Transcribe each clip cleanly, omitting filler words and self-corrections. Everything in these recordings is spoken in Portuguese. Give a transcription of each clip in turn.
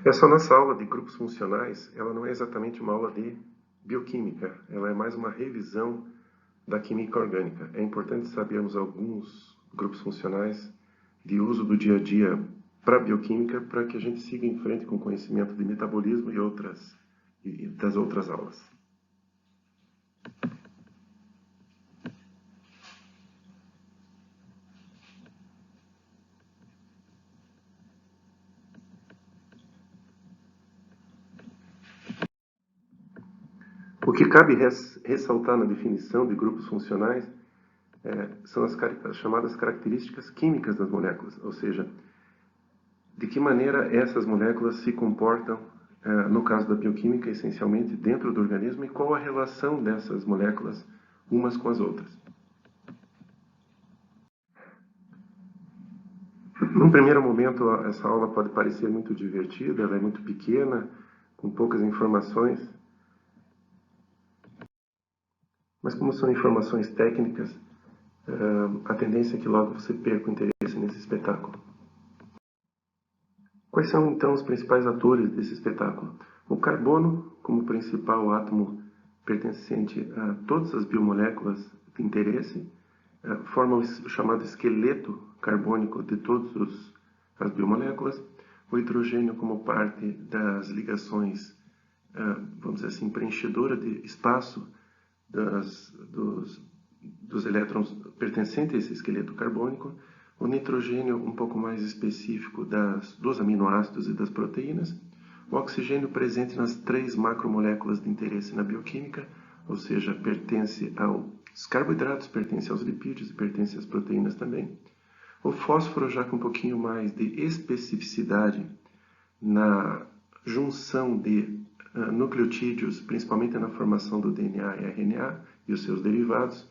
Essa nossa aula de grupos funcionais, ela não é exatamente uma aula de bioquímica, ela é mais uma revisão da química orgânica. É importante sabermos alguns grupos funcionais de uso do dia a dia para a bioquímica, para que a gente siga em frente com o conhecimento de metabolismo e das outras aulas. O que cabe ressaltar na definição de grupos funcionais são as chamadas características químicas das moléculas, ou seja, de que maneira essas moléculas se comportam, no caso da bioquímica, essencialmente dentro do organismo, e qual a relação dessas moléculas umas com as outras. Num primeiro momento, essa aula pode parecer muito divertida, ela é muito pequena, com poucas informações, mas como são informações técnicas, a tendência é que logo você perca o interesse nesse espetáculo. Quais são, então, os principais atores desse espetáculo? O carbono, como principal átomo pertencente a todas as biomoléculas de interesse, forma o chamado esqueleto carbônico de todas as biomoléculas. O hidrogênio, como parte das ligações, vamos dizer assim, preenchedora de espaço dos elétrons pertencentes a esse esqueleto carbônico. O nitrogênio, um pouco mais específico dos aminoácidos e das proteínas. O oxigênio presente nas 3 macromoléculas de interesse na bioquímica, ou seja, pertence aos carboidratos, pertence aos lipídios e pertence às proteínas também. O fósforo, já com um pouquinho mais de especificidade na junção de nucleotídeos, principalmente na formação do DNA e RNA e os seus derivados.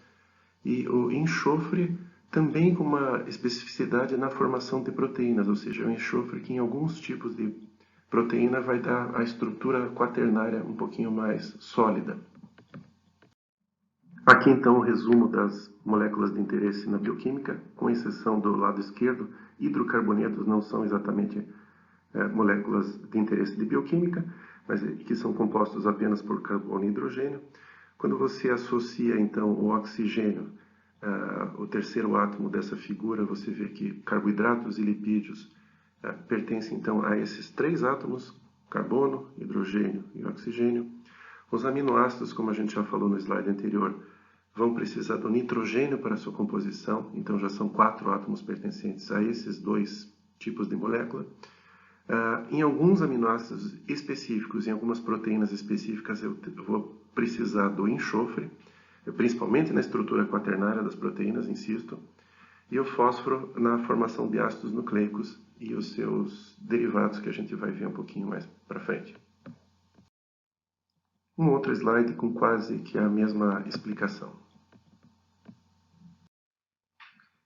E o enxofre, também com uma especificidade na formação de proteínas, ou seja, o enxofre que em alguns tipos de proteína vai dar a estrutura quaternária um pouquinho mais sólida. Aqui então o resumo das moléculas de interesse na bioquímica, com exceção do lado esquerdo. Hidrocarbonetos não são exatamente moléculas de interesse de bioquímica, mas que são compostos apenas por carbono e hidrogênio. Quando você associa então o oxigênio, o terceiro átomo dessa figura, você vê que carboidratos e lipídios pertencem então a esses 3 átomos, carbono, hidrogênio e oxigênio. Os aminoácidos, como a gente já falou no slide anterior, vão precisar do nitrogênio para sua composição, então já são 4 átomos pertencentes a esses 2 tipos de molécula. Em alguns aminoácidos específicos, em algumas proteínas específicas, eu vou precisar do enxofre, principalmente na estrutura quaternária das proteínas, insisto, e o fósforo na formação de ácidos nucleicos e os seus derivados, que a gente vai ver um pouquinho mais para frente. Um outro slide com quase que a mesma explicação.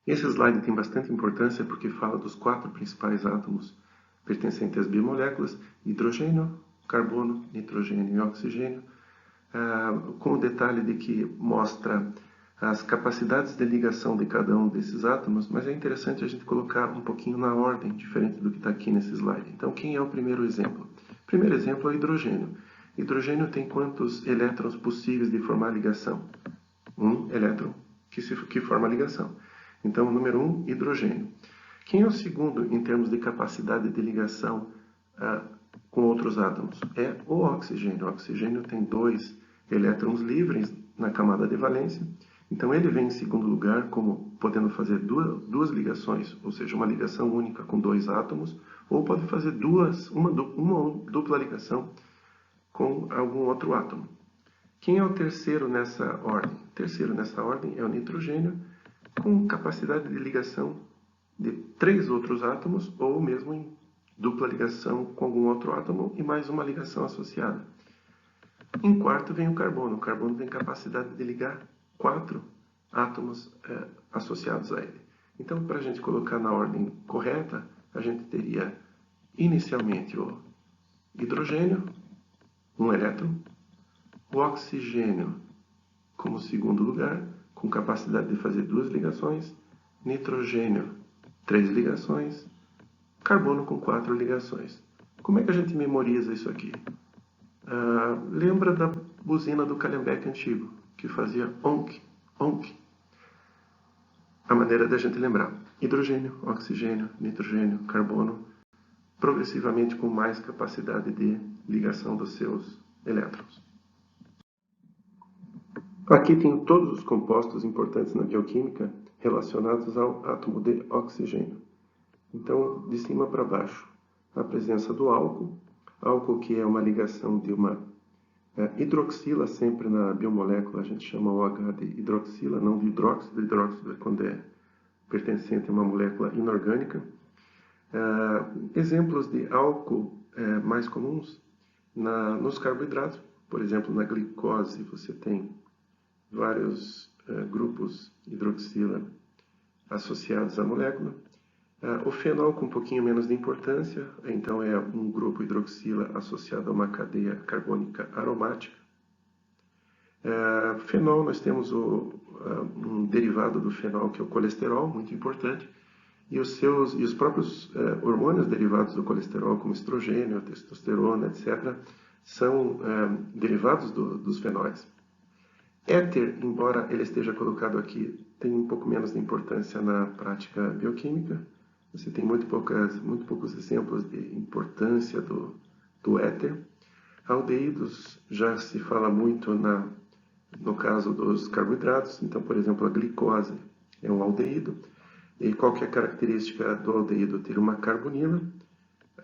Esse slide tem bastante importância porque fala dos 4 principais átomos pertencentes às biomoléculas: hidrogênio, carbono, nitrogênio e oxigênio, com o detalhe de que mostra as capacidades de ligação de cada um desses átomos, mas é interessante a gente colocar um pouquinho na ordem, diferente do que está aqui nesse slide. Então, quem é o primeiro exemplo? O primeiro exemplo é o hidrogênio. Hidrogênio tem quantos elétrons possíveis de formar ligação? Um elétron que forma a ligação. Então, o número 1, hidrogênio. Quem é o segundo em termos de capacidade de ligação com outros átomos? É o oxigênio. O oxigênio tem 2 elétrons livres na camada de valência. Então, ele vem em segundo lugar, como podendo fazer duas ligações, ou seja, uma ligação única com 2 átomos, ou pode fazer uma dupla ligação com algum outro átomo. Quem é o terceiro nessa ordem? O terceiro nessa ordem é o nitrogênio, com capacidade de ligação de 3 outros átomos, ou mesmo em dupla ligação com algum outro átomo e mais uma ligação associada. Em quarto vem o carbono. O carbono tem capacidade de ligar 4 átomos associados a ele. Então, para a gente colocar na ordem correta, a gente teria inicialmente o hidrogênio, 1 elétron, o oxigênio como segundo lugar, com capacidade de fazer 2 ligações, nitrogênio, 3 ligações, carbono com 4 ligações. Como é que a gente memoriza isso aqui? Lembra da buzina do Calhambeque antigo, que fazia onk, onk? A maneira da gente lembrar. Hidrogênio, oxigênio, nitrogênio, carbono, progressivamente com mais capacidade de ligação dos seus elétrons. Aqui tem todos os compostos importantes na bioquímica relacionados ao átomo de oxigênio. Então, de cima para baixo, a presença do álcool que é uma ligação de uma hidroxila, sempre na biomolécula a gente chama OH de hidroxila, não de hidróxido. Hidróxido é quando é pertencente a uma molécula inorgânica. Exemplos de álcool mais comuns nos carboidratos, por exemplo, na glicose você tem vários grupos hidroxila associados à molécula. O fenol com um pouquinho menos de importância, então é um grupo hidroxila associado a uma cadeia carbônica aromática. Fenol, nós temos um derivado do fenol que é o colesterol, muito importante, e os próprios hormônios derivados do colesterol, como estrogênio, testosterona, etc., são derivados dos fenóis. Éter, embora ele esteja colocado aqui, tem um pouco menos de importância na prática bioquímica. Você tem muito poucos exemplos de importância do éter. Aldeídos já se fala muito no caso dos carboidratos. Então, por exemplo, a glicose é um aldeído. E qual que é a característica do aldeído? Ter uma carbonila.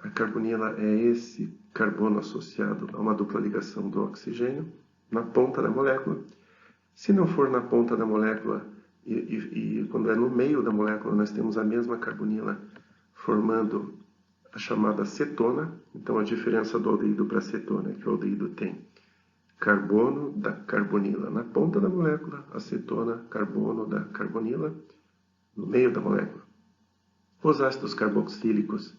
A carbonila é esse carbono associado a uma dupla ligação do oxigênio na ponta da molécula. Se não for na ponta da molécula, e quando é no meio da molécula, nós temos a mesma carbonila formando a chamada cetona. Então, a diferença do aldeído para a cetona é que o aldeído tem carbono da carbonila na ponta da molécula, acetona, carbono da carbonila no meio da molécula. Os ácidos carboxílicos,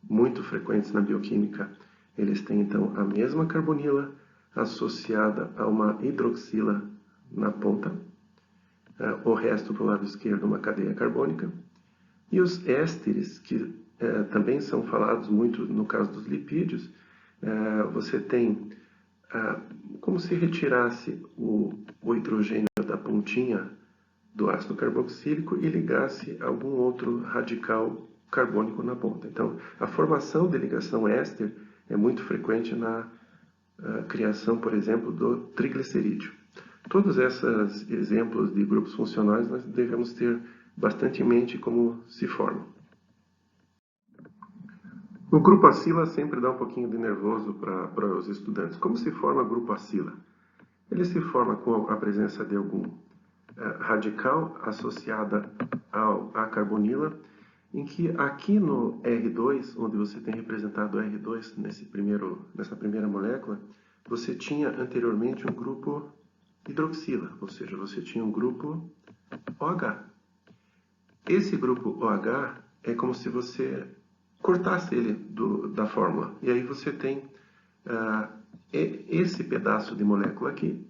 muito frequentes na bioquímica, eles têm, então, a mesma carbonila associada a uma hidroxila na ponta, o resto para o lado esquerdo uma cadeia carbônica, e os ésteres, que também são falados muito no caso dos lipídios, você tem como se retirasse o hidrogênio da pontinha do ácido carboxílico e ligasse algum outro radical carbônico na ponta. Então, a formação de ligação éster é muito frequente na criação, por exemplo, do triglicerídeo. Todos esses exemplos de grupos funcionais nós devemos ter bastante em mente como se formam. O grupo acila sempre dá um pouquinho de nervoso para os estudantes. Como se forma o grupo acila? Ele se forma com a presença de algum radical associada à carbonila, em que aqui no R2, onde você tem representado o R2 nessa primeira molécula, você tinha anteriormente um grupo hidroxila, ou seja, você tinha um grupo OH. Esse grupo OH é como se você cortasse ele da fórmula, e aí você tem esse pedaço de molécula aqui,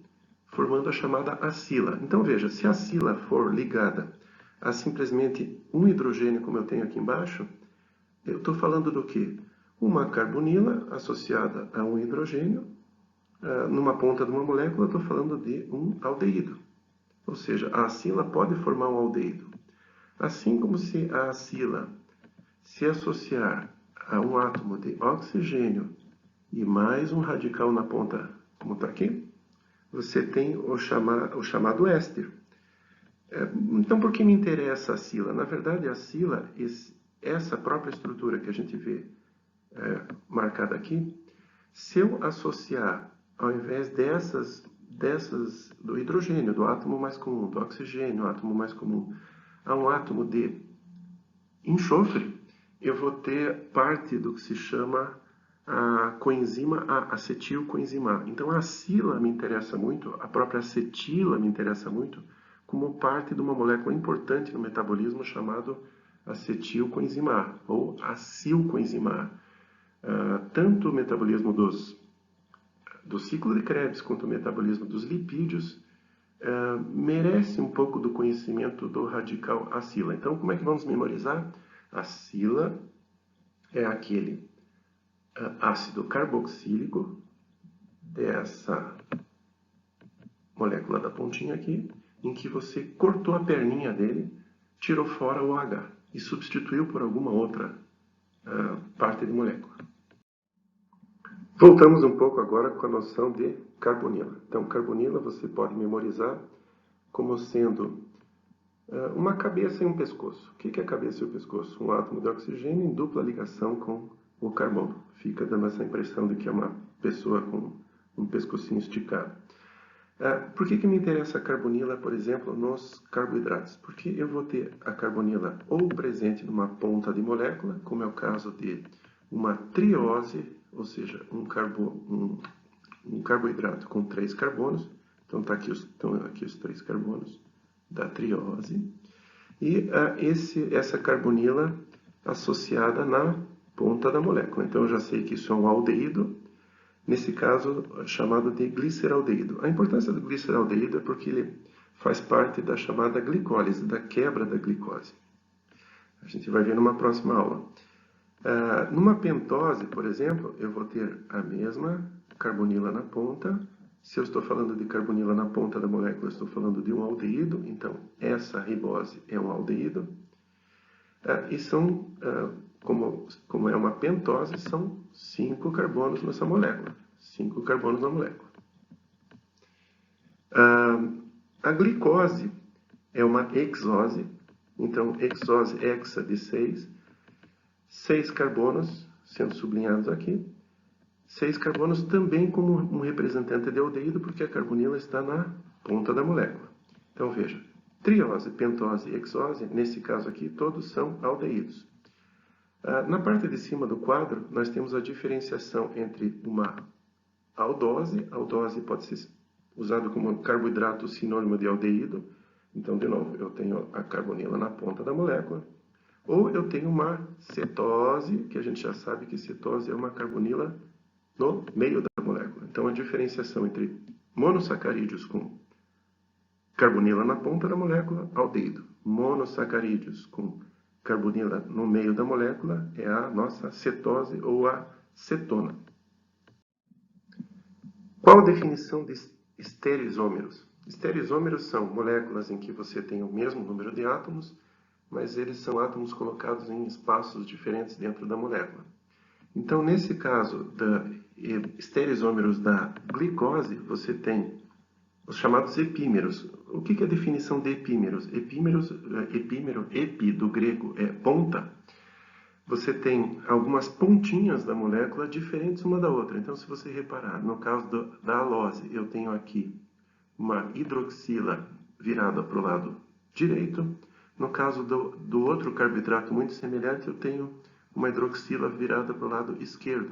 formando a chamada acila. Então veja, se a acila for ligada a simplesmente um hidrogênio, como eu tenho aqui embaixo, eu estou falando do quê? Uma carbonila associada a um hidrogênio, numa ponta de uma molécula, eu estou falando de um aldeído. Ou seja, a acila pode formar um aldeído. Assim como se a acila se associar a um átomo de oxigênio e mais um radical na ponta, como está aqui, você tem o chamado éster. Então, por que me interessa a acila? Na verdade, a acila, essa própria estrutura que a gente vê marcada aqui, se eu associar, ao invés dessas do hidrogênio, do átomo mais comum, do oxigênio, átomo mais comum, a um átomo de enxofre, eu vou ter parte do que se chama a coenzima acetilcoenzimar. Então, a acila me interessa muito, a própria acetila me interessa muito, como parte de uma molécula importante no metabolismo chamado acetilcoenzimar, ou acilcoenzimar. Tanto o metabolismo do ciclo de Krebs quanto o metabolismo dos lipídios merece um pouco do conhecimento do radical acila. Então, como é que vamos memorizar? Acila é aquele ácido carboxílico dessa molécula da pontinha aqui, em que você cortou a perninha dele, tirou fora o H e substituiu por alguma outra parte de molécula. Voltamos um pouco agora com a noção de carbonila. Então, carbonila você pode memorizar como sendo uma cabeça e um pescoço. O que é a cabeça e o pescoço? Um átomo de oxigênio em dupla ligação com o carbono. Fica dando essa impressão de que é uma pessoa com um pescocinho esticado. Por que me interessa a carbonila, por exemplo, nos carboidratos? Porque eu vou ter a carbonila ou presente numa ponta de molécula, como é o caso de uma triose, ou seja, um carboidrato com 3 carbonos. Então, estão aqui os 3 carbonos da triose. E essa carbonila associada na ponta da molécula. Então, eu já sei que isso é um aldeído, nesse caso chamado de gliceraldeído. A importância do gliceraldeído é porque ele faz parte da chamada glicólise, da quebra da glicose. A gente vai ver numa próxima aula. Numa pentose, por exemplo, eu vou ter a mesma carbonila na ponta. Se eu estou falando de carbonila na ponta da molécula, eu estou falando de um aldeído. Então, essa ribose é um aldeído. E são, como é uma pentose, são 5 carbonos nessa molécula. 5 carbonos na molécula. A glicose é uma hexose. Então, hexose, hexa de 6. 6 carbonos, sendo sublinhados aqui. 6 carbonos também como um representante de aldeído, porque a carbonila está na ponta da molécula. Então, veja, triose, pentose e hexose, nesse caso aqui, todos são aldeídos. Na parte de cima do quadro, nós temos a diferenciação entre uma aldose. Aldose pode ser usado como carboidrato sinônimo de aldeído. Então, de novo, eu tenho a carbonila na ponta da molécula. Ou eu tenho uma cetose, que a gente já sabe que cetose é uma carbonila no meio da molécula. Então, a diferenciação entre monossacarídeos com carbonila na ponta da molécula, aldeído. Monossacarídeos com carbonila no meio da molécula é a nossa cetose ou a cetona. Qual a definição de estereoisômeros? Estereoisômeros são moléculas em que você tem o mesmo número de átomos, mas eles são átomos colocados em espaços diferentes dentro da molécula. Então, nesse caso, estereoisômeros da glicose, você tem os chamados epímeros. O que é a definição de epímeros? Epímero, epi, do grego, é ponta. Você tem algumas pontinhas da molécula diferentes uma da outra. Então, se você reparar, no caso da alose, eu tenho aqui uma hidroxila virada para o lado direito. No caso do outro carboidrato muito semelhante, eu tenho uma hidroxila virada para o lado esquerdo.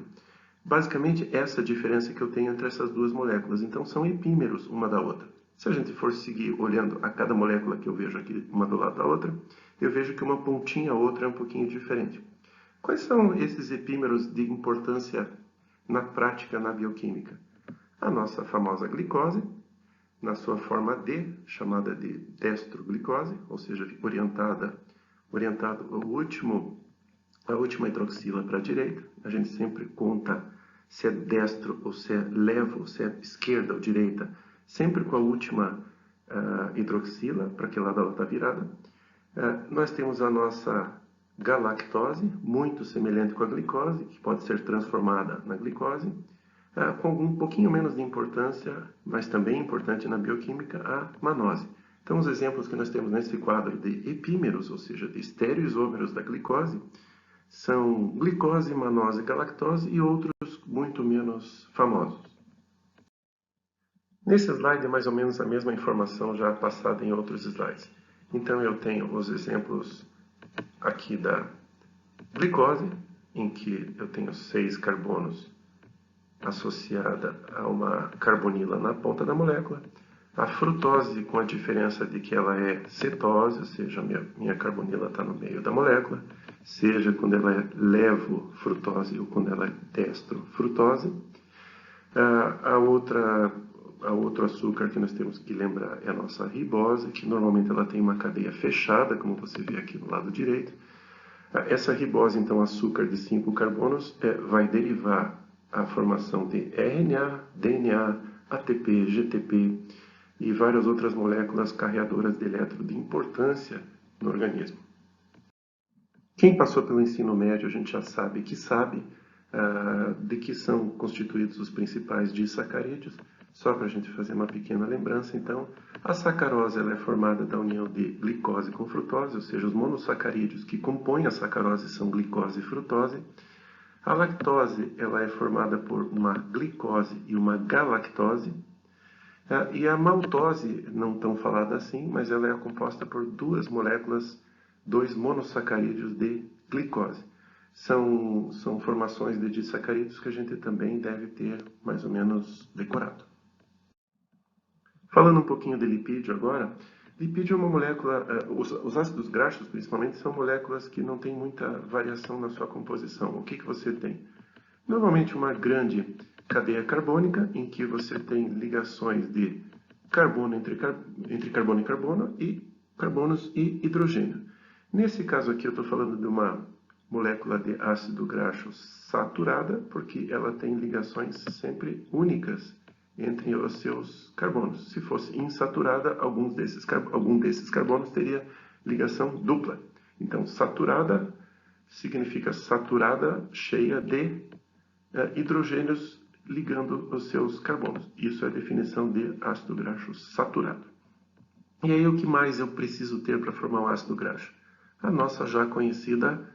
Basicamente, essa é a diferença que eu tenho entre essas duas moléculas. Então, são epímeros uma da outra. Se a gente for seguir olhando a cada molécula que eu vejo aqui, uma do lado da outra, eu vejo que uma pontinha ou outra é um pouquinho diferente. Quais são esses epímeros de importância na prática, na bioquímica? A nossa famosa glicose, na sua forma D, chamada de destroglicose, ou seja, orientado a última hidroxila para a direita. A gente sempre conta se é destro ou se é levo, se é esquerda ou direita, sempre com a última hidroxila, para que lado ela está virada. Nós temos a nossa galactose, muito semelhante com a glicose, que pode ser transformada na glicose, com um pouquinho menos de importância, mas também importante na bioquímica, a manose. Então, os exemplos que nós temos nesse quadro de epímeros, ou seja, de estereoisômeros da glicose, são glicose, manose, galactose e outros muito menos famosos. Nesse slide é mais ou menos a mesma informação já passada em outros slides. Então, eu tenho os exemplos aqui da glicose, em que eu tenho 6 carbonos associada a uma carbonila na ponta da molécula. A frutose, com a diferença de que ela é cetose, ou seja, minha carbonila está no meio da molécula, seja quando ela é levofrutose ou quando ela é destrofrutose. Outro açúcar que nós temos que lembrar é a nossa ribose, que normalmente ela tem uma cadeia fechada, como você vê aqui no lado direito. Essa ribose, então, açúcar de 5 carbonos, vai derivar a formação de RNA, DNA, ATP, GTP e várias outras moléculas carreadoras de elétron de importância no organismo. Quem passou pelo ensino médio, a gente já sabe de que são constituídos os principais disacarídeos. Só para a gente fazer uma pequena lembrança, então, a sacarose ela é formada da união de glicose com frutose, ou seja, os monossacarídeos que compõem a sacarose são glicose e frutose. A lactose ela é formada por uma glicose e uma galactose. E a maltose, não tão falada assim, mas ela é composta por duas moléculas, dois monossacarídeos de glicose. São formações de disacarídeos que a gente também deve ter mais ou menos decorado. Falando um pouquinho de lipídio agora, lipídio é uma molécula, os ácidos graxos principalmente, são moléculas que não têm muita variação na sua composição. O que você tem? Normalmente uma grande cadeia carbônica, em que você tem ligações de carbono entre carbono e carbono, e carbonos e hidrogênio. Nesse caso aqui eu estou falando de uma molécula de ácido graxo saturada, porque ela tem ligações sempre únicas entre os seus carbonos. Se fosse insaturada, algum desses carbonos teria ligação dupla. Então, saturada significa saturada, cheia de hidrogênios ligando os seus carbonos. Isso é a definição de ácido graxo saturado. E aí, o que mais eu preciso ter para formar um ácido graxo? A nossa já conhecida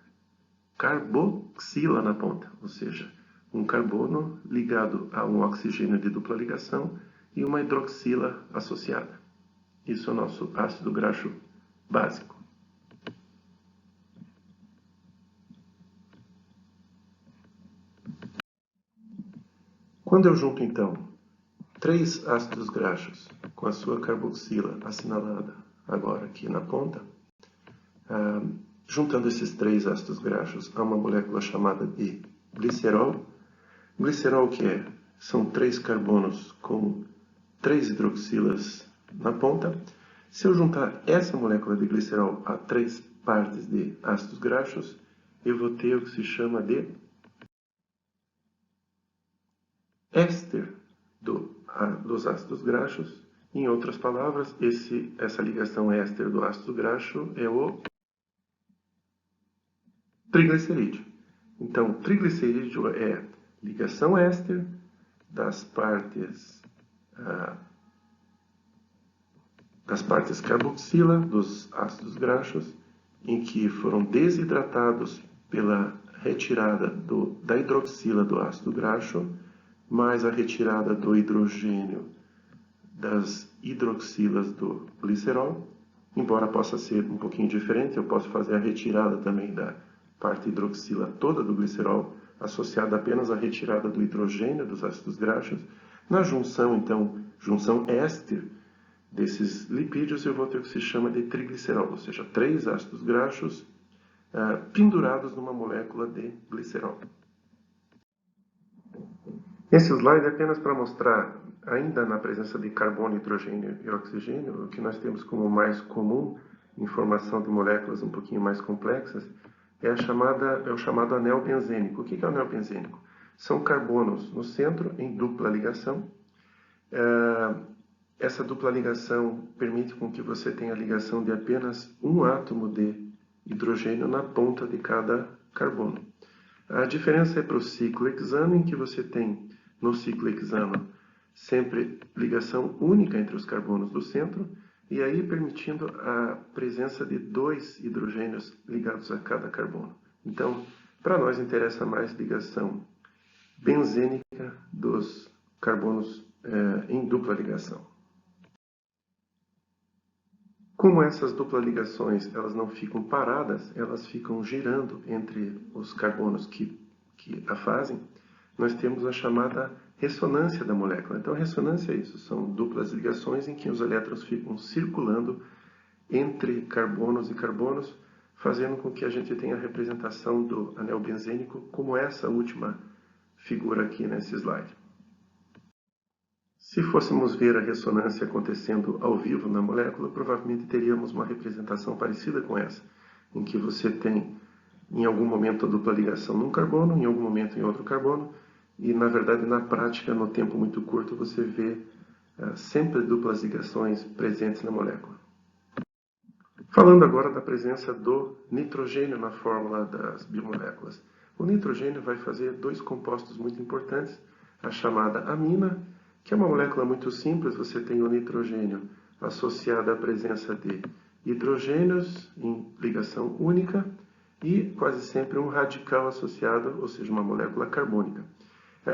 carboxila na ponta, ou seja, um carbono ligado a um oxigênio de dupla ligação e uma hidroxila associada. Isso é o nosso ácido graxo básico. Quando eu junto, então, 3 ácidos graxos com a sua carboxila assinalada agora aqui na ponta, juntando esses 3 ácidos graxos a uma molécula chamada de glicerol. Glicerol são 3 carbonos com 3 hidroxilas na ponta. Se eu juntar essa molécula de glicerol a 3 partes de ácidos graxos, eu vou ter o que se chama de éster dos ácidos graxos. Em outras palavras, essa ligação éster do ácido graxo é o triglicerídeo. Então, triglicerídeo é ligação éster das partes carboxila dos ácidos graxos, em que foram desidratados pela retirada da hidroxila do ácido graxo, mais a retirada do hidrogênio das hidroxilas do glicerol. Embora possa ser um pouquinho diferente, eu posso fazer a retirada também da parte hidroxila toda do glicerol, associada apenas à retirada do hidrogênio dos ácidos graxos. Na junção, então, junção éster desses lipídios, eu vou ter o que se chama de triglicerol, ou seja, 3 ácidos graxos pendurados numa molécula de glicerol. Esse slide é apenas para mostrar, ainda na presença de carbono, hidrogênio e oxigênio, o que nós temos como mais comum em formação de moléculas um pouquinho mais complexas, é o chamado anel benzênico. O que é o anel benzênico? São carbonos no centro, em dupla ligação. Essa dupla ligação permite com que você tenha a ligação de apenas um átomo de hidrogênio na ponta de cada carbono. A diferença é para o ciclo hexano, em que você tem, no ciclo hexano, sempre ligação única entre os carbonos do centro, e aí permitindo a presença de 2 hidrogênios ligados a cada carbono. Então, para nós interessa mais ligação benzênica dos carbonos em dupla ligação. Como essas duplas ligações elas não ficam paradas, elas ficam girando entre os carbonos que a fazem, nós temos a chamada ressonância da molécula. Então, a ressonância é isso, são duplas ligações em que os elétrons ficam circulando entre carbonos e carbonos, fazendo com que a gente tenha a representação do anel benzênico como essa última figura aqui nesse slide. Se fôssemos ver a ressonância acontecendo ao vivo na molécula, provavelmente teríamos uma representação parecida com essa, em que você tem em algum momento a dupla ligação num carbono, em algum momento em outro carbono, e na verdade na prática, no tempo muito curto, você vê sempre duplas ligações presentes na molécula. Falando agora da presença do nitrogênio na fórmula das biomoléculas. O nitrogênio vai fazer dois compostos muito importantes, a chamada amina, que é uma molécula muito simples, você tem o nitrogênio associado à presença de hidrogênios em ligação única e quase sempre um radical associado, ou seja, uma molécula carbônica.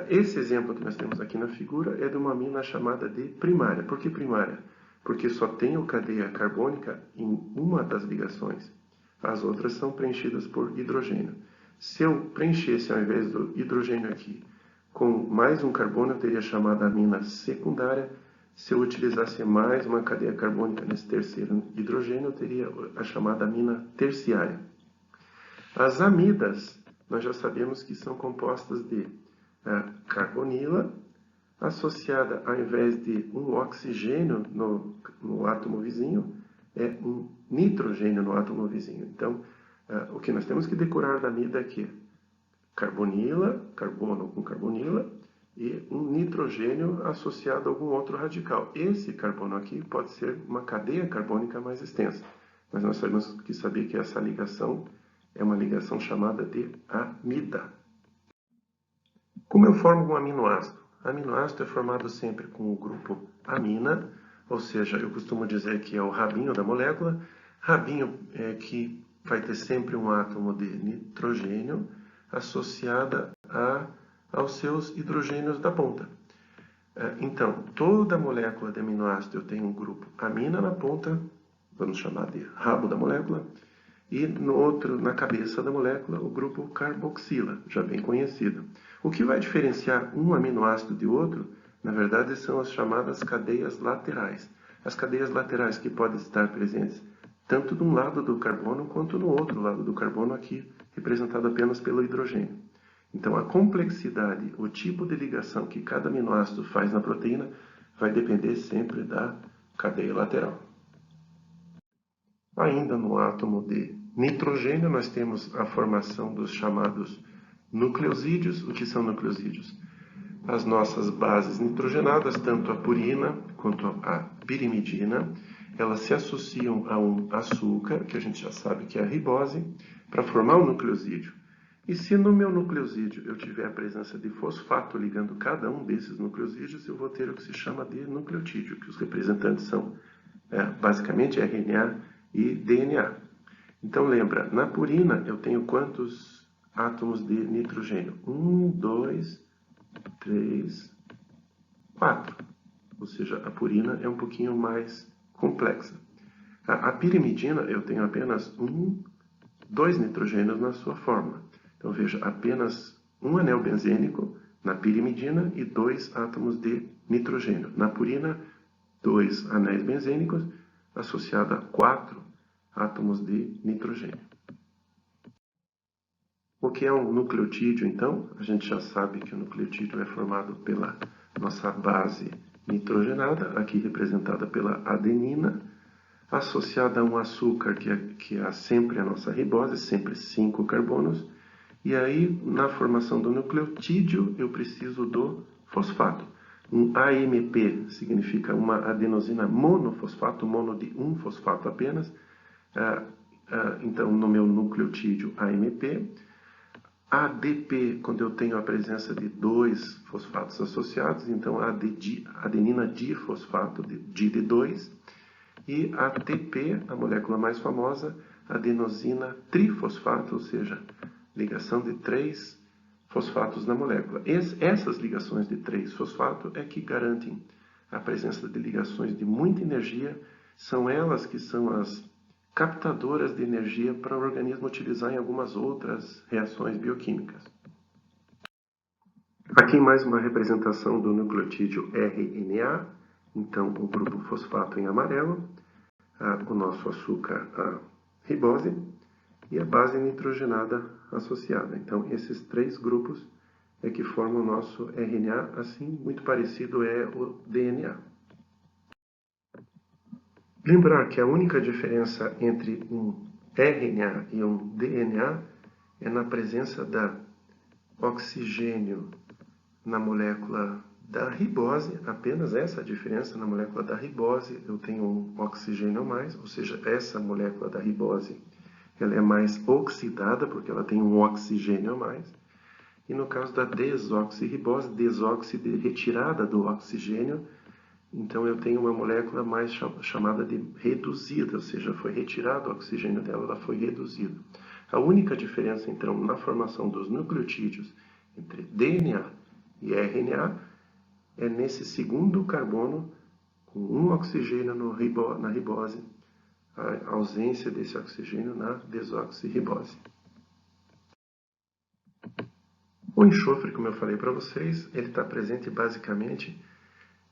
Esse exemplo que nós temos aqui na figura é de uma amina chamada de primária. Por que primária? Porque só tem cadeia carbônica em uma das ligações. As outras são preenchidas por hidrogênio. Se eu preenchesse, ao invés do hidrogênio aqui, com mais um carbono, eu teria chamada amina secundária. Se eu utilizasse mais uma cadeia carbônica nesse terceiro hidrogênio, eu teria a chamada amina terciária. As amidas, nós já sabemos que são compostas de carbonila, associada, ao invés de um oxigênio no átomo vizinho, é um nitrogênio no átomo vizinho. Então, o que nós temos que decorar da amida é que carbonila, carbono com carbonila, e um nitrogênio associado a algum outro radical. Esse carbono aqui pode ser uma cadeia carbônica mais extensa, mas nós temos que saber que essa ligação é uma ligação chamada de amida. Como eu formo um aminoácido? Aminoácido é formado sempre com o grupo amina, ou seja, eu costumo dizer que é o rabinho da molécula. Rabinho é que vai ter sempre um átomo de nitrogênio associada aos seus hidrogênios da ponta. Então, toda molécula de aminoácido eu tenho um grupo amina na ponta, vamos chamar de rabo da molécula, e na cabeça da molécula, o grupo carboxila, já bem conhecido. O que vai diferenciar um aminoácido de outro, na verdade, são as chamadas cadeias laterais. As cadeias laterais que podem estar presentes tanto de um lado do carbono quanto no outro lado do carbono, aqui representado apenas pelo hidrogênio. Então, a complexidade, o tipo de ligação que cada aminoácido faz na proteína vai depender sempre da cadeia lateral. Ainda no átomo de nitrogênio, nós temos a formação dos chamados nucleosídeos. O que são nucleosídeos? As nossas bases nitrogenadas, tanto a purina quanto a pirimidina, elas se associam a um açúcar, que a gente já sabe que é a ribose, para formar um nucleosídeo. E se no meu nucleosídeo eu tiver a presença de fosfato ligando cada um desses nucleosídeos, eu vou ter o que se chama de nucleotídeo, que os representantes são basicamente RNA e DNA. Então lembra, na purina eu tenho quantos átomos de nitrogênio? 1, 2, 3, 4. Ou seja, a purina é um pouquinho mais complexa. A pirimidina eu tenho apenas 2 nitrogênios na sua fórmula. Então veja, apenas um anel benzênico na pirimidina e 2 átomos de nitrogênio. Na purina, 2 anéis benzênicos associado a 4 átomos de nitrogênio. O que é um nucleotídeo, então? A gente já sabe que o nucleotídeo é formado pela nossa base nitrogenada, aqui representada pela adenina, associada a um açúcar que é sempre a nossa ribose, sempre 5 carbonos. E aí, na formação do nucleotídeo, eu preciso do fosfato. Um AMP significa uma adenosina monofosfato, mono de um fosfato apenas. Então, no meu nucleotídeo AMP. ADP, quando eu tenho a presença de 2 fosfatos associados, então adenina difosfato, DID2. E ATP, a molécula mais famosa, adenosina trifosfato, ou seja, ligação de 3 fosfatos na molécula. Essas ligações de 3 fosfatos é que garantem a presença de ligações de muita energia, são elas que são as captadoras de energia para o organismo utilizar em algumas outras reações bioquímicas. Aqui mais uma representação do nucleotídeo RNA, então o grupo fosfato em amarelo, o nosso açúcar, a ribose, e a base nitrogenada associada. Então, esses 3 grupos é que formam o nosso RNA, assim, muito parecido é o DNA. Lembrar que a única diferença entre um RNA e um DNA é na presença da oxigênio na molécula da ribose, apenas essa a diferença. Na molécula da ribose eu tenho um oxigênio a mais, ou seja, essa molécula da ribose ela é mais oxidada porque ela tem um oxigênio a mais. E no caso da desoxirribose, retirada do oxigênio, então eu tenho uma molécula mais chamada de reduzida, ou seja, foi retirado o oxigênio dela, ela foi reduzida. A única diferença, então, na formação dos nucleotídeos entre DNA e RNA é nesse segundo carbono, com um oxigênio na ribose, a ausência desse oxigênio na desoxirribose. O enxofre, como eu falei para vocês, ele está presente basicamente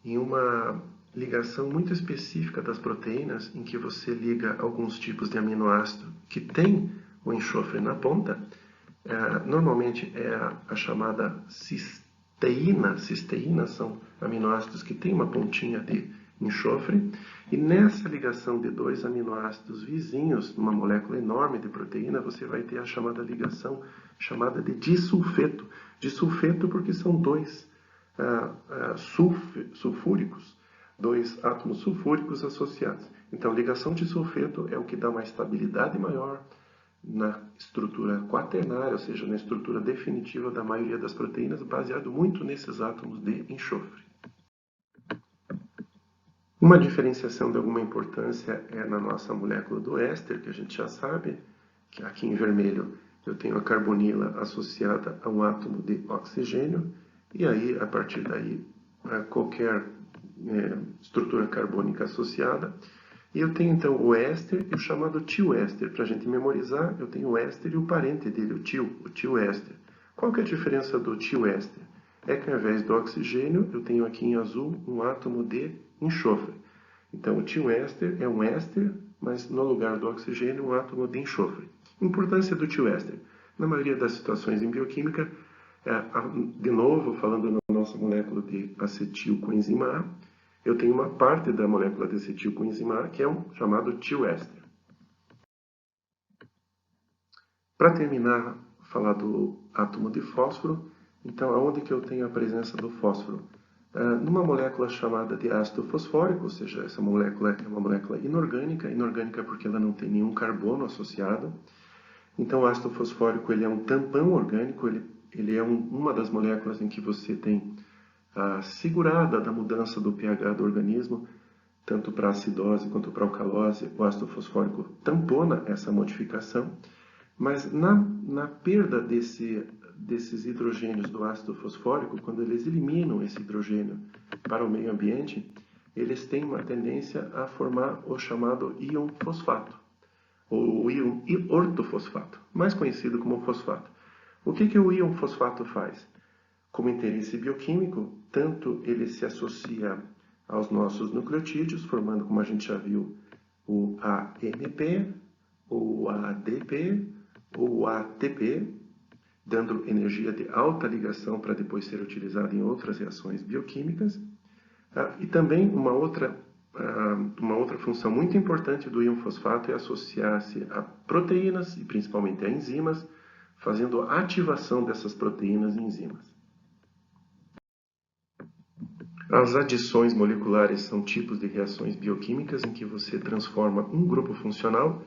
em uma ligação muito específica das proteínas, em que você liga alguns tipos de aminoácido que tem o enxofre na ponta. Normalmente é a chamada cisteína. Cisteínas são aminoácidos que têm uma pontinha de enxofre. E nessa ligação de dois aminoácidos vizinhos, numa molécula enorme de proteína, você vai ter a chamada ligação chamada de disulfeto. Disulfeto porque são dois sulfúricos, dois átomos sulfúricos associados. Então, ligação de sulfeto é o que dá uma estabilidade maior na estrutura quaternária, ou seja, na estrutura definitiva da maioria das proteínas, baseado muito nesses átomos de enxofre. Uma diferenciação de alguma importância é na nossa molécula do éster, que a gente já sabe, que aqui em vermelho eu tenho a carbonila associada a um átomo de oxigênio, e aí, a partir daí, qualquer estrutura carbônica associada. E eu tenho então o éster e o chamado tioéster. Para a gente memorizar, eu tenho o éster e o parente dele, o tioéster. Qual que é a diferença do tioéster? É que ao invés do oxigênio, eu tenho aqui em azul um átomo de enxofre. Então, o tioéster é um éster, mas no lugar do oxigênio, um átomo de enxofre. Importância do tioéster. Na maioria das situações em bioquímica, de novo, falando na nossa molécula de acetilcoenzima A, eu tenho uma parte da molécula de acetilcoenzima A que é um chamado tioéster. Para terminar, falar do átomo de fósforo, então aonde que eu tenho a presença do fósforo? Numa molécula chamada de ácido fosfórico, ou seja, essa molécula é uma molécula inorgânica porque ela não tem nenhum carbono associado. Então o ácido fosfórico ele é um tampão orgânico, ele é uma das moléculas em que você tem a segurada da mudança do pH do organismo, tanto para acidose quanto para alcalose, o ácido fosfórico tampona essa modificação, mas na perda desses hidrogênios do ácido fosfórico, quando eles eliminam esse hidrogênio para o meio ambiente, eles têm uma tendência a formar o chamado íon fosfato, ou o íon ortofosfato, mais conhecido como fosfato. O que o íon fosfato faz? Como interesse bioquímico, tanto ele se associa aos nossos nucleotídeos, formando, como a gente já viu, o AMP, o ADP, ou o ATP, dando energia de alta ligação para depois ser utilizado em outras reações bioquímicas. E também uma outra função muito importante do íon fosfato é associar-se a proteínas e principalmente a enzimas, fazendo a ativação dessas proteínas e enzimas. As adições moleculares são tipos de reações bioquímicas em que você transforma um grupo funcional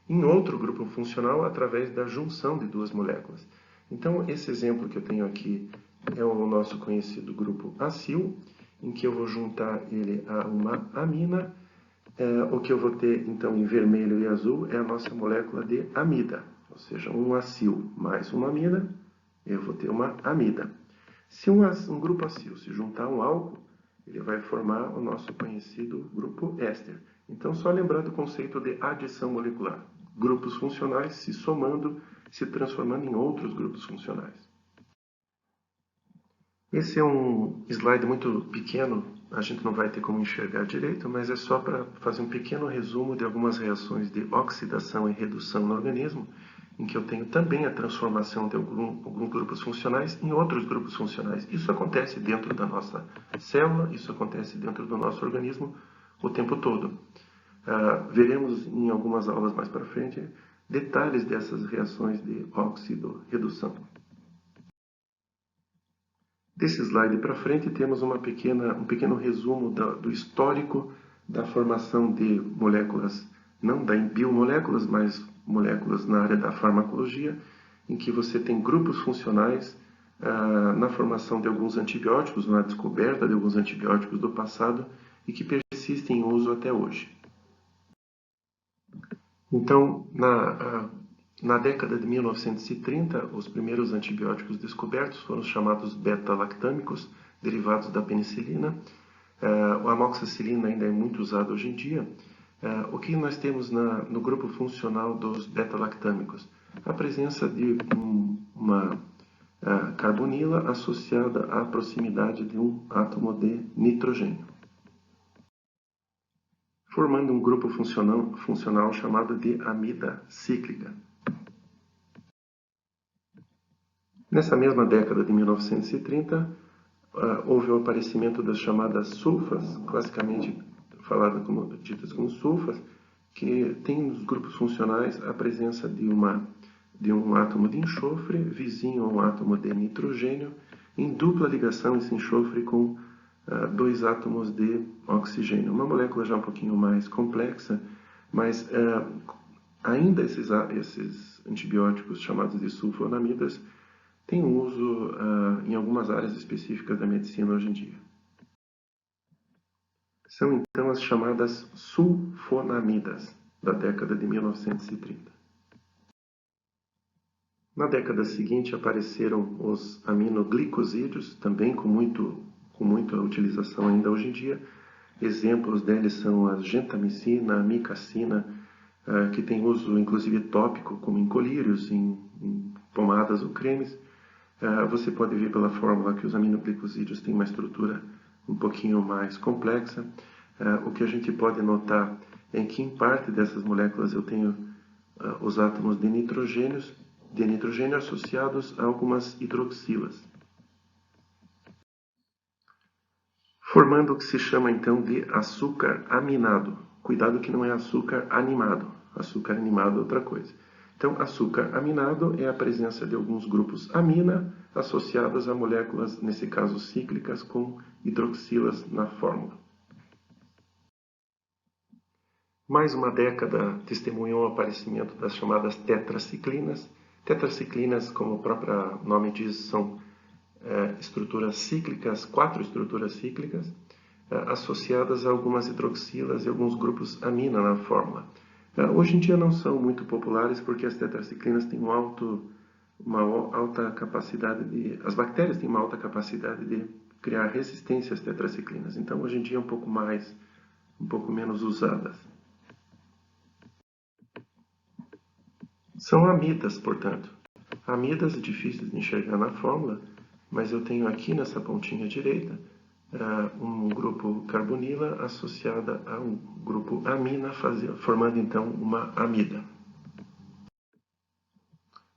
em outro grupo funcional através da junção de duas moléculas. Então, esse exemplo que eu tenho aqui é o nosso conhecido grupo acil, em que eu vou juntar ele a uma amina. O que eu vou ter, então, em vermelho e azul é a nossa molécula de amida, ou seja, um acil mais uma amina, eu vou ter uma amida. Se um grupo acil se juntar a um álcool, ele vai formar o nosso conhecido grupo éster. Então, só lembrar do conceito de adição molecular. Grupos funcionais se somando, se transformando em outros grupos funcionais. Esse é um slide muito pequeno, a gente não vai ter como enxergar direito, mas é só para fazer um pequeno resumo de algumas reações de oxidação e redução no organismo, em que eu tenho também a transformação de alguns grupos funcionais em outros grupos funcionais. Isso acontece dentro da nossa célula, isso acontece dentro do nosso organismo o tempo todo. Veremos em algumas aulas mais para frente detalhes dessas reações de óxido-redução. Desse slide para frente temos um pequeno resumo do histórico da formação de moléculas, não da biomoléculas, mas moléculas na área da farmacologia, em que você tem grupos funcionais na formação de alguns antibióticos, na descoberta de alguns antibióticos do passado e que persistem em uso até hoje. Então, na década de 1930, os primeiros antibióticos descobertos foram chamados beta-lactâmicos, derivados da penicilina. A amoxicilina ainda é muito usada hoje em dia. O que nós temos no grupo funcional dos beta-lactâmicos? A presença de uma carbonila associada à proximidade de um átomo de nitrogênio, formando um grupo funcional chamado de amida cíclica. Nessa mesma década de 1930, houve o aparecimento das chamadas sulfas, classicamente ditas como sulfas, que tem nos grupos funcionais a presença de um átomo de enxofre vizinho a um átomo de nitrogênio, em dupla ligação esse enxofre com dois átomos de oxigênio. Uma molécula já um pouquinho mais complexa, mas ainda esses antibióticos chamados de sulfonamidas têm uso em algumas áreas específicas da medicina hoje em dia. São então as chamadas sulfonamidas da década de 1930. Na década seguinte apareceram os aminoglicosídeos, também com muita utilização ainda hoje em dia. Exemplos deles são a gentamicina, a micacina, que tem uso inclusive tópico, como em colírios, em pomadas ou cremes. Você pode ver pela fórmula que os aminoglicosídeos têm uma estrutura um pouquinho mais complexa. O que a gente pode notar é que em parte dessas moléculas eu tenho os átomos de nitrogênio associados a algumas hidroxilas, formando o que se chama então de açúcar aminado. Cuidado que não é açúcar animado. Açúcar animado é outra coisa. Então, açúcar aminado é a presença de alguns grupos amina associados a moléculas, nesse caso cíclicas, com hidroxilas na fórmula. Mais uma década testemunhou o aparecimento das chamadas tetraciclinas. Tetraciclinas, como o próprio nome diz, são estruturas cíclicas, 4 estruturas cíclicas, associadas a algumas hidroxilas e alguns grupos amina na fórmula. Hoje em dia não são muito populares porque as tetraciclinas têm uma alta capacidade as bactérias têm uma alta capacidade de criar resistência às tetraciclinas. Então hoje em dia é um pouco menos usadas. São amidas, portanto. Amidas difíceis de enxergar na fórmula, mas eu tenho aqui nessa pontinha direita um grupo carbonila associada a um grupo amina, formando então uma amida.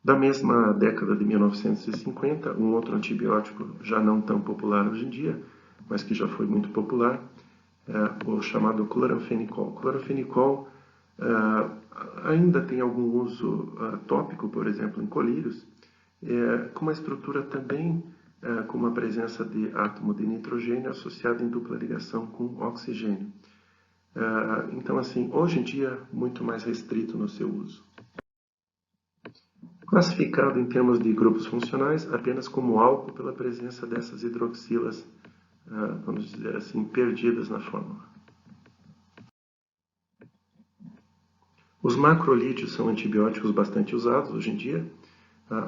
Da mesma década de 1950, um outro antibiótico já não tão popular hoje em dia, mas que já foi muito popular, o chamado cloranfenicol. Cloranfenicol ainda tem algum uso tópico, por exemplo, em colírios, com uma estrutura também com uma presença de átomo de nitrogênio associado em dupla ligação com oxigênio. Então, assim, hoje em dia, muito mais restrito no seu uso. Classificado em termos de grupos funcionais apenas como álcool pela presença dessas hidroxilas, vamos dizer assim, perdidas na fórmula. Os macrolídeos são antibióticos bastante usados hoje em dia.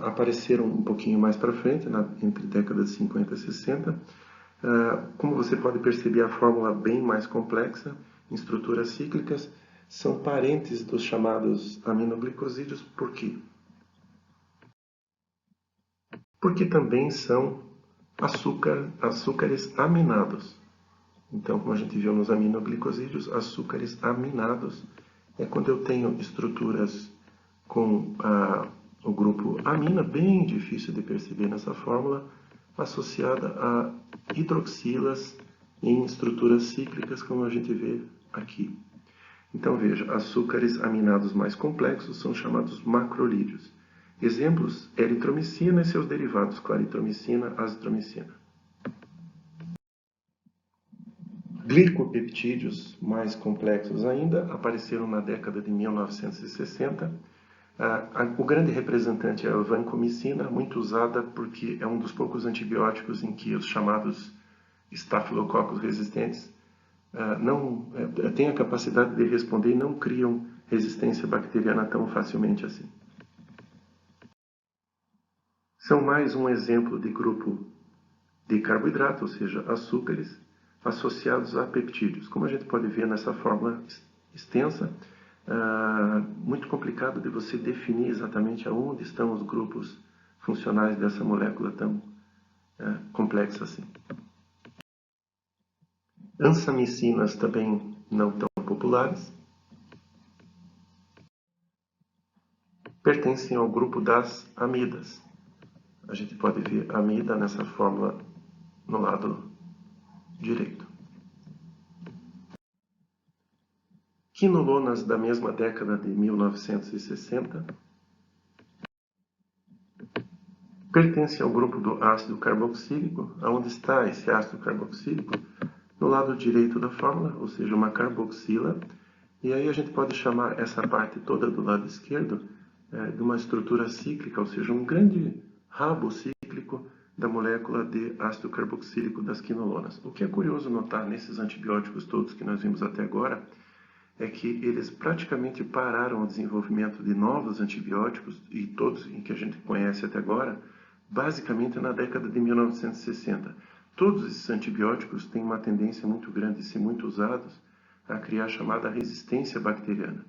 Apareceram um pouquinho mais para frente, entre décadas de 50 e 60. Como você pode perceber, a fórmula bem mais complexa, em estruturas cíclicas, são parentes dos chamados aminoglicosídeos. Por quê? Porque também são açúcares aminados. Então, como a gente viu nos aminoglicosídeos, açúcares aminados é quando eu tenho estruturas com o grupo amina, bem difícil de perceber nessa fórmula, associada a hidroxilas em estruturas cíclicas, como a gente vê aqui. Então veja, açúcares aminados mais complexos são chamados macrolídeos. Exemplos, eritromicina e seus derivados, claritromicina, azitromicina. Glicopeptídeos mais complexos ainda apareceram na década de 1960. O grande representante é a vancomicina, muito usada porque é um dos poucos antibióticos em que os chamados estafilococos resistentes têm a capacidade de responder e não criam resistência bacteriana tão facilmente assim. São mais um exemplo de grupo de carboidrato, ou seja, açúcares, associados a peptídeos. Como a gente pode ver nessa fórmula extensa, muito complicado de você definir exatamente aonde estão os grupos funcionais dessa molécula tão complexa assim. Ansamicinas também não tão populares. Pertencem ao grupo das amidas. A gente pode ver amida nessa fórmula no lado direito. Quinolonas da mesma década de 1960. Pertence ao grupo do ácido carboxílico. Onde está esse ácido carboxílico? No lado direito da fórmula, ou seja, uma carboxila. E aí a gente pode chamar essa parte toda do lado esquerdo de uma estrutura cíclica, ou seja, um grande rabo cíclico da molécula de ácido carboxílico das quinolonas. O que é curioso notar nesses antibióticos todos que nós vimos até agora é que eles praticamente pararam o desenvolvimento de novos antibióticos, e todos em que a gente conhece até agora, basicamente na década de 1960. Todos esses antibióticos têm uma tendência muito grande de ser muito usados a criar a chamada resistência bacteriana.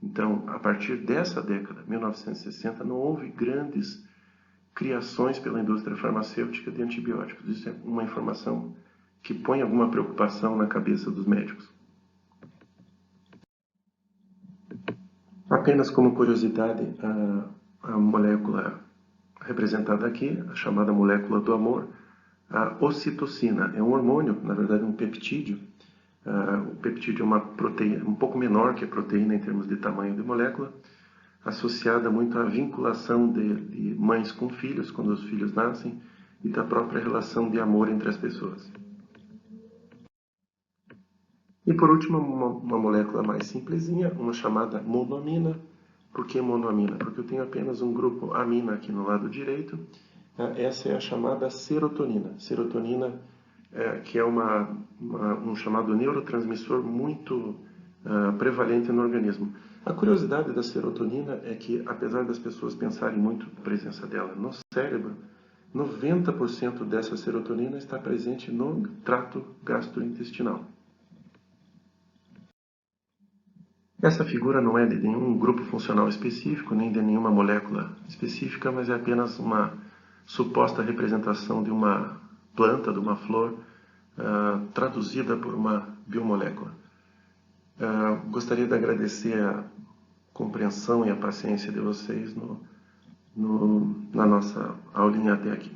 Então, a partir dessa década, 1960, não houve grandes criações pela indústria farmacêutica de antibióticos. Isso é uma informação que põe alguma preocupação na cabeça dos médicos. Apenas como curiosidade, a molécula representada aqui, a chamada molécula do amor, a ocitocina, é um hormônio, na verdade um peptídeo. O peptídeo é uma proteína um pouco menor que a proteína em termos de tamanho de molécula, associada muito à vinculação de mães com filhos, quando os filhos nascem, e da própria relação de amor entre as pessoas. E por último, uma molécula mais simplesinha, uma chamada monoamina. Por que monoamina? Porque eu tenho apenas um grupo amina aqui no lado direito. Essa é a chamada serotonina. Serotonina, que é um chamado neurotransmissor muito prevalente no organismo. A curiosidade da serotonina é que, apesar das pessoas pensarem muito na presença dela no cérebro, 90% dessa serotonina está presente no trato gastrointestinal. Essa figura não é de nenhum grupo funcional específico, nem de nenhuma molécula específica, mas é apenas uma suposta representação de uma planta, de uma flor, traduzida por uma biomolécula. Gostaria de agradecer a compreensão e a paciência de vocês na nossa aulinha até aqui.